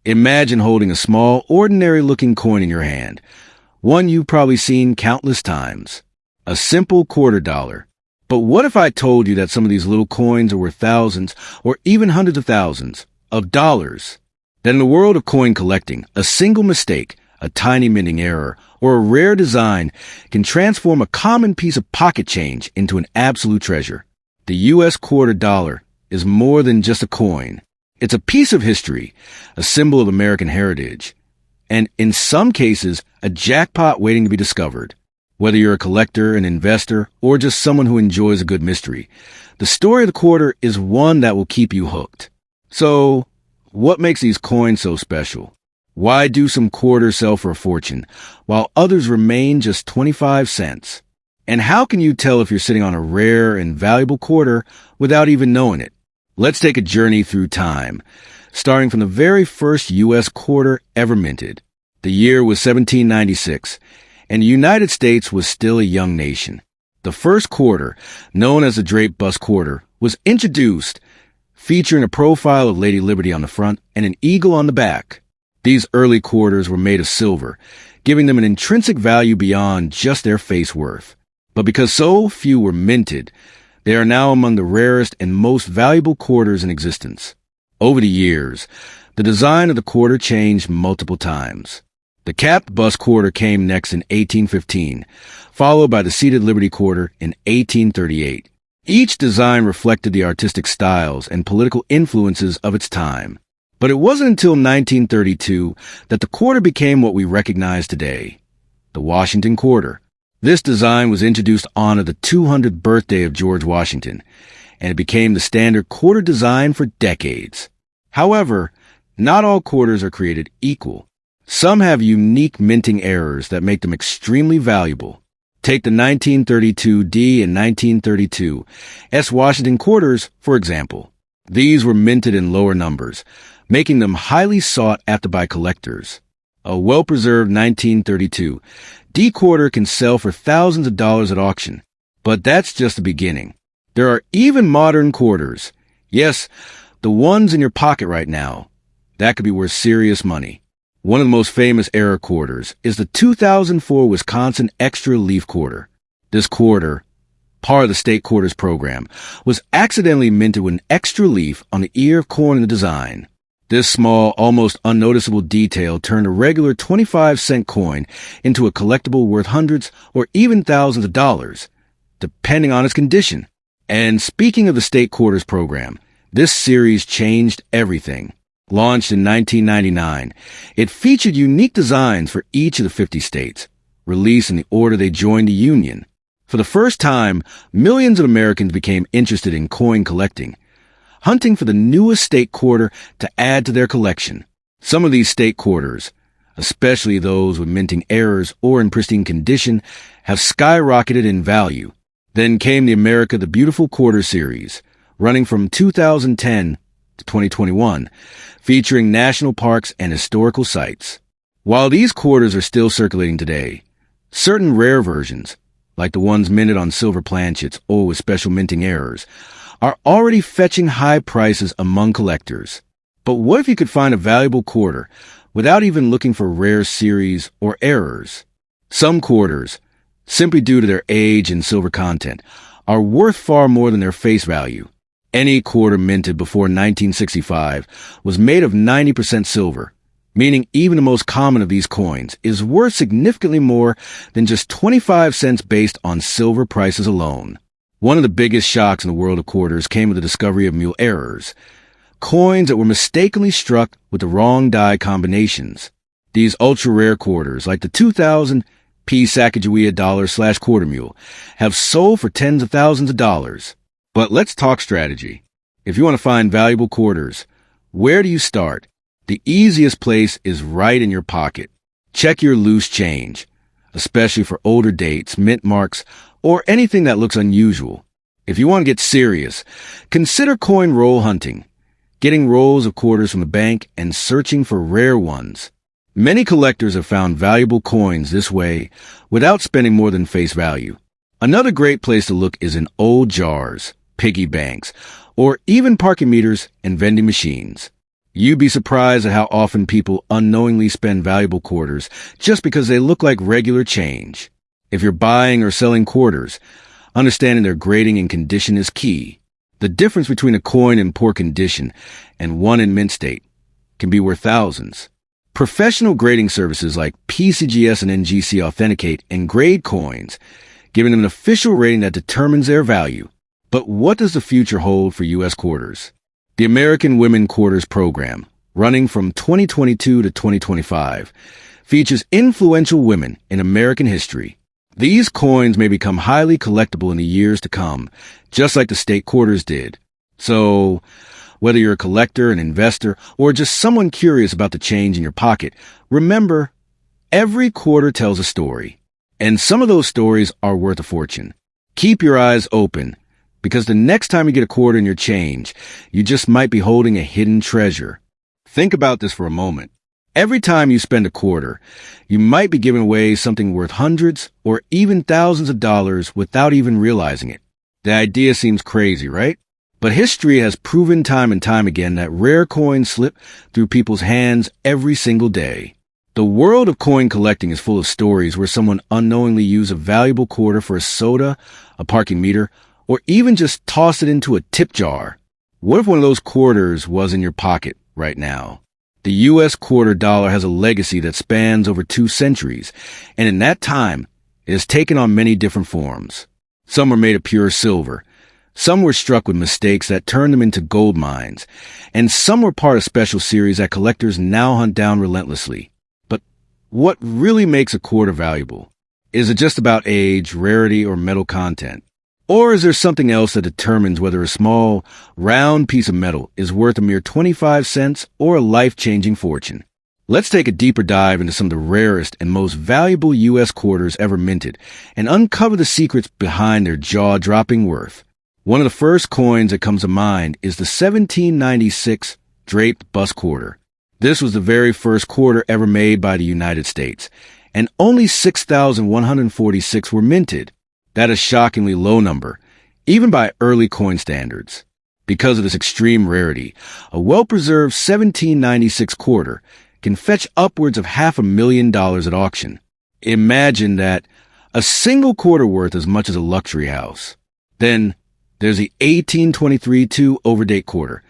Imagine holding a small, ordinary-looking coin in your hand, one you've probably seen countless times. A simple $quarter. But what if I told you that some of these little coins are worth thousands or even hundreds of thousands of dollars? That in the world of coin collecting, a single mistake, a tiny minting error, or a rare design can transform a common piece of pocket change into an absolute treasure. The U.S. $quarter is more than just a coin. It's a piece of history, a symbol of American heritage, and in some cases, a jackpot waiting to be discovered. Whether you're a collector, an investor, or just someone who enjoys a good mystery, the story of the quarter is one that will keep you hooked. So, what makes these coins so special? Why do some quarters sell for a fortune, while others remain just 25 cents? And how can you tell if you're sitting on a rare and valuable quarter without even knowing it? Let's take a journey through time, starting from the very first U.S. quarter ever minted. The year was 1796, and the United States was still a young nation. The first quarter, known as the Drape Bust Quarter, was introduced, featuring a profile of Lady Liberty on the front and an eagle on the back. These early quarters were made of silver, giving them an intrinsic value beyond just their face worth. But because so few were minted, they are now among the rarest and most valuable quarters in existence. Over the years, the design of the quarter changed multiple times. The capped bust quarter came next in 1815, followed by the seated Liberty quarter in 1838. Each design reflected the artistic styles and political influences of its time. But it wasn't until 1932 that the quarter became what we recognize today, the Washington quarter. This design was introduced to honor the 200th birthday of George Washington, and it became the standard quarter design for decades. However, not all quarters are created equal. Some have unique minting errors that make them extremely valuable. Take the 1932 D and 1932 S Washington quarters, for example. These were minted in lower numbers, making them highly sought after by collectors. A well-preserved 1932 D quarter can sell for thousands of dollars at auction, but that's just the beginning. There are even modern quarters. Yes, the ones in your pocket right now. That could be worth serious money. One of the most famous error quarters is the 2004 Wisconsin Extra Leaf Quarter. This quarter, part of the state quarters program, was accidentally minted with an extra leaf on the ear of corn in the design. This small, almost unnoticeable detail turned a regular 25-cent coin into a collectible worth hundreds or even thousands of dollars, depending on its condition. And speaking of the state quarters program, this series changed everything. Launched in 1999, it featured unique designs for each of the 50 states, released in the order they joined the Union. For the first time, millions of Americans became interested in coin collecting, hunting for the newest state quarter to add to their collection. Some of these state quarters, especially those with minting errors or in pristine condition, have skyrocketed in value. Then came the America the Beautiful Quarter series, running from 2010 to 2021, featuring national parks and historical sites. While these quarters are still circulating today, certain rare versions, like the ones minted on silver planchets or with special minting errors, are already fetching high prices among collectors. But what if you could find a valuable quarter without even looking for rare series or errors? Some quarters, simply due to their age and silver content, are worth far more than their face value. Any quarter minted before 1965 was made of 90% silver, meaning even the most common of these coins is worth significantly more than just 25 cents based on silver prices alone. One of the biggest shocks in the world of quarters came with the discovery of mule errors, coins that were mistakenly struck with the wrong die combinations. These ultra-rare quarters, like the 2000 P. Sacagawea dollar/quarter mule, have sold for tens of thousands of dollars. But let's talk strategy. If you want to find valuable quarters, where do you start? The easiest place is right in your pocket. Check your loose change, especially for older dates, mint marks, or anything that looks unusual. If you want to get serious, consider coin roll hunting, getting rolls of quarters from the bank and searching for rare ones. Many collectors have found valuable coins this way without spending more than face value. Another great place to look is in old jars, piggy banks, or even parking meters and vending machines. You'd be surprised at how often people unknowingly spend valuable quarters just because they look like regular change. If you're buying or selling quarters, understanding their grading and condition is key. The difference between a coin in poor condition and one in mint state can be worth thousands. Professional grading services like PCGS and NGC authenticate and grade coins, giving them an official rating that determines their value. But what does the future hold for U.S. quarters? The American Women Quarters Program, running from 2022 to 2025, features influential women in American history. These coins may become highly collectible in the years to come, just like the state quarters did. So, whether you're a collector, an investor, or just someone curious about the change in your pocket, remember, every quarter tells a story. And some of those stories are worth a fortune. Keep your eyes open, because the next time you get a quarter in your change, you just might be holding a hidden treasure. Think about this for a moment. Every time you spend a quarter, you might be giving away something worth hundreds or even thousands of dollars without even realizing it. The idea seems crazy, right? But history has proven time and time again that rare coins slip through people's hands every single day. The world of coin collecting is full of stories where someone unknowingly used a valuable quarter for a soda, a parking meter, or even just tossed it into a tip jar. What if one of those quarters was in your pocket right now? The U.S. quarter dollar has a legacy that spans over 2 centuries, and in that time, it has taken on many different forms. Some were made of pure silver. Some were struck with mistakes that turned them into gold mines, and some were part of special series that collectors now hunt down relentlessly. But what really makes a quarter valuable? Is it just about age, rarity, or metal content? Or is there something else that determines whether a small, round piece of metal is worth a mere 25 cents or a life-changing fortune? Let's take a deeper dive into some of the rarest and most valuable U.S. quarters ever minted and uncover the secrets behind their jaw-dropping worth. One of the first coins that comes to mind is the 1796 draped bus quarter. This was the very first quarter ever made by the United States, and only 6,146 were minted. That is a shockingly low number, even by early coin standards. Because of this extreme rarity, a well-preserved 1796 quarter can fetch upwards of $500,000 at auction. Imagine that, a single quarter worth as much as a luxury house. Then, there's the 1823 overdate quarter,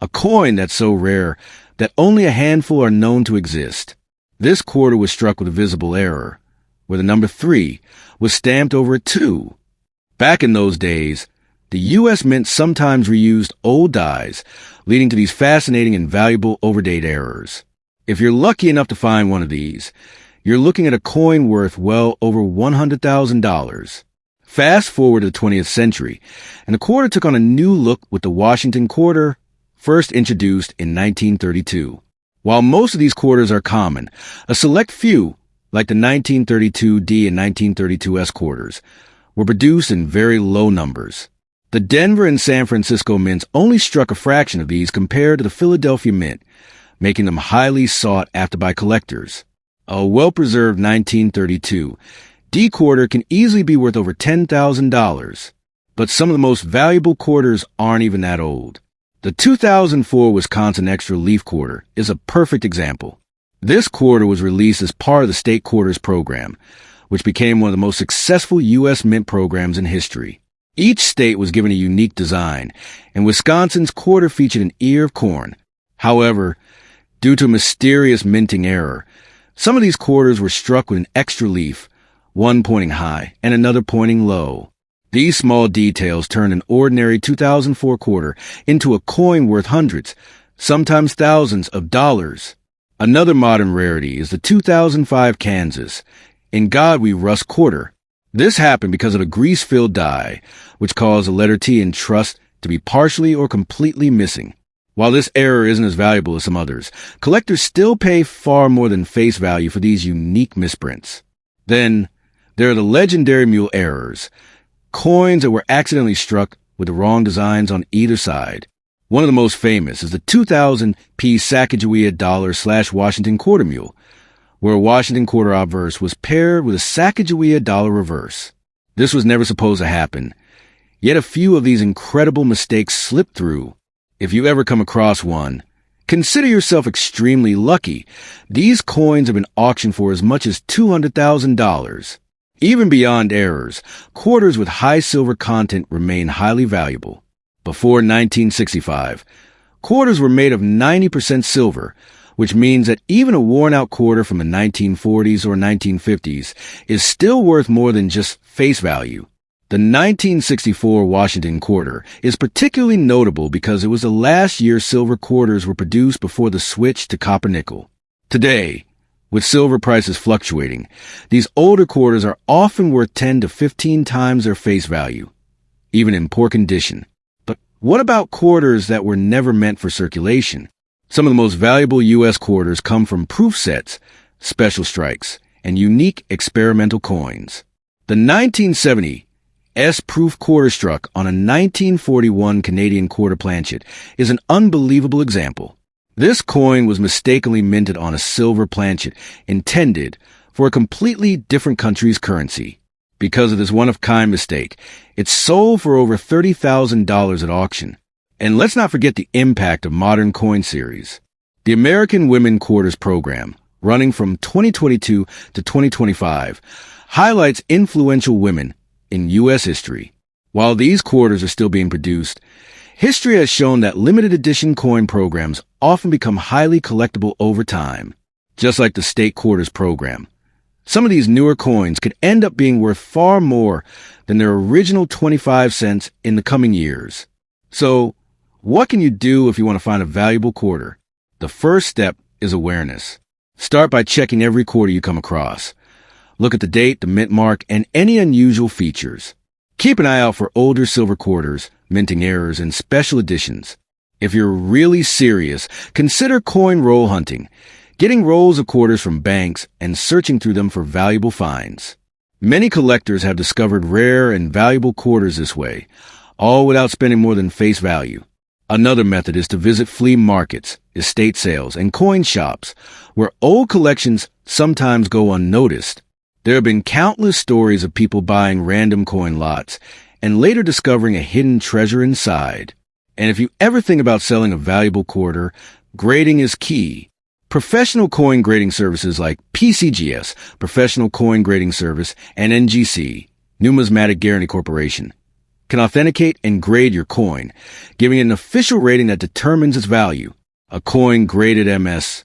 a coin that's so rare that only a handful are known to exist. This quarter was struck with a visible error, where the number 3 was stamped over a 2. Back in those days, the U.S. Mint sometimes reused old dies, leading to these fascinating and valuable overdate errors. If you're lucky enough to find one of these, you're looking at a coin worth well over $100,000. Fast forward to the 20th century, and the quarter took on a new look with the Washington quarter, first introduced in 1932. While most of these quarters are common, a select few, like the 1932D and 1932S quarters, were produced in very low numbers. The Denver and San Francisco mints only struck a fraction of these compared to the Philadelphia mint, making them highly sought after by collectors. A well-preserved 1932 D quarter can easily be worth over $10,000, but some of the most valuable quarters aren't even that old. The 2004 Wisconsin Extra Leaf Quarter is a perfect example. This quarter was released as part of the state quarters program, which became one of the most successful U.S. mint programs in history. Each state was given a unique design, and Wisconsin's quarter featured an ear of corn. However, due to a mysterious minting error, some of these quarters were struck with an extra leaf, one pointing high and another pointing low. These small details turned an ordinary 2004 quarter into a coin worth hundreds, sometimes thousands of dollars. Another modern rarity is the 2005 Kansas In God We Rust quarter. This happened because of a grease-filled die, which caused the letter T in trust to be partially or completely missing. While this error isn't as valuable as some others, collectors still pay far more than face value for these unique misprints. Then, there are the legendary mule errors, coins that were accidentally struck with the wrong designs on either side. One of the most famous is the 2000 P Sacagawea dollar/Washington quarter mule, where a Washington quarter obverse was paired with a Sacagawea dollar reverse. This was never supposed to happen, yet a few of these incredible mistakes slipped through. If you ever come across one, Consider yourself extremely lucky. These coins have been auctioned for as much as $200,000. Even beyond errors, quarters with high silver content remain highly valuable. Before 1965, quarters were made of 90% silver, which means that even a worn-out quarter from the 1940s or 1950s is still worth more than just face value. The 1964 Washington quarter is particularly notable because it was the last year silver quarters were produced before the switch to copper nickel. Today, with silver prices fluctuating, these older quarters are often worth 10 to 15 times their face value, even in poor condition. But what about quarters that were never meant for circulation? Some of the most valuable U.S. quarters come from proof sets, special strikes, and unique experimental coins. The 1970 S-proof quarter struck on a 1941 Canadian quarter planchet is an unbelievable example. This coin was mistakenly minted on a silver planchet intended for a completely different country's currency. Because of this one-of-kind mistake, it sold for over $30,000 at auction. And let's not forget the impact of modern coin series. The American Women Quarters program, running from 2022 to 2025, highlights influential women in U.S. history. While these quarters are still being produced, history has shown that limited edition coin programs often become highly collectible over time, just like the state quarters program. Some of these newer coins could end up being worth far more than their original 25 cents in the coming years. So, what can you do if you want to find a valuable quarter? The first step is awareness. Start by checking every quarter you come across. Look at the date, the mint mark, and any unusual features. Keep an eye out for older silver quarters, minting errors, and special editions. If you're really serious, consider coin roll hunting, getting rolls of quarters from banks and searching through them for valuable finds. Many collectors have discovered rare and valuable quarters this way, all without spending more than face value. Another method is to visit flea markets, estate sales, and coin shops, where old collections sometimes go unnoticed. There have been countless stories of people buying random coin lots and later discovering a hidden treasure inside. And if you ever think about selling a valuable quarter, grading is key. Professional coin grading services like PCGS, Professional Coin Grading Service, and NGC, Numismatic Guarantee Corporation, can authenticate and grade your coin, giving it an official rating that determines its value. A coin graded MS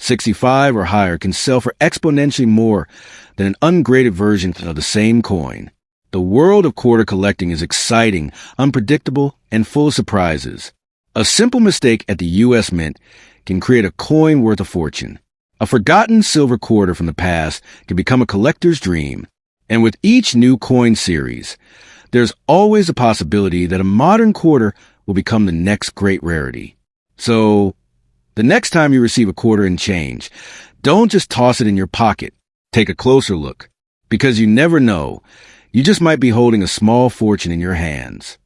65 or higher can sell for exponentially more than an ungraded version of the same coin. The world of quarter collecting is exciting, unpredictable, and full of surprises. A simple mistake at the U.S. Mint can create a coin worth a fortune. A forgotten silver quarter from the past can become a collector's dream. And with each new coin series, there's always a possibility that a modern quarter will become the next great rarity. So, the next time you receive a quarter in change, don't just toss it in your pocket. Take a closer look, because you never know. You just might be holding a small fortune in your hands.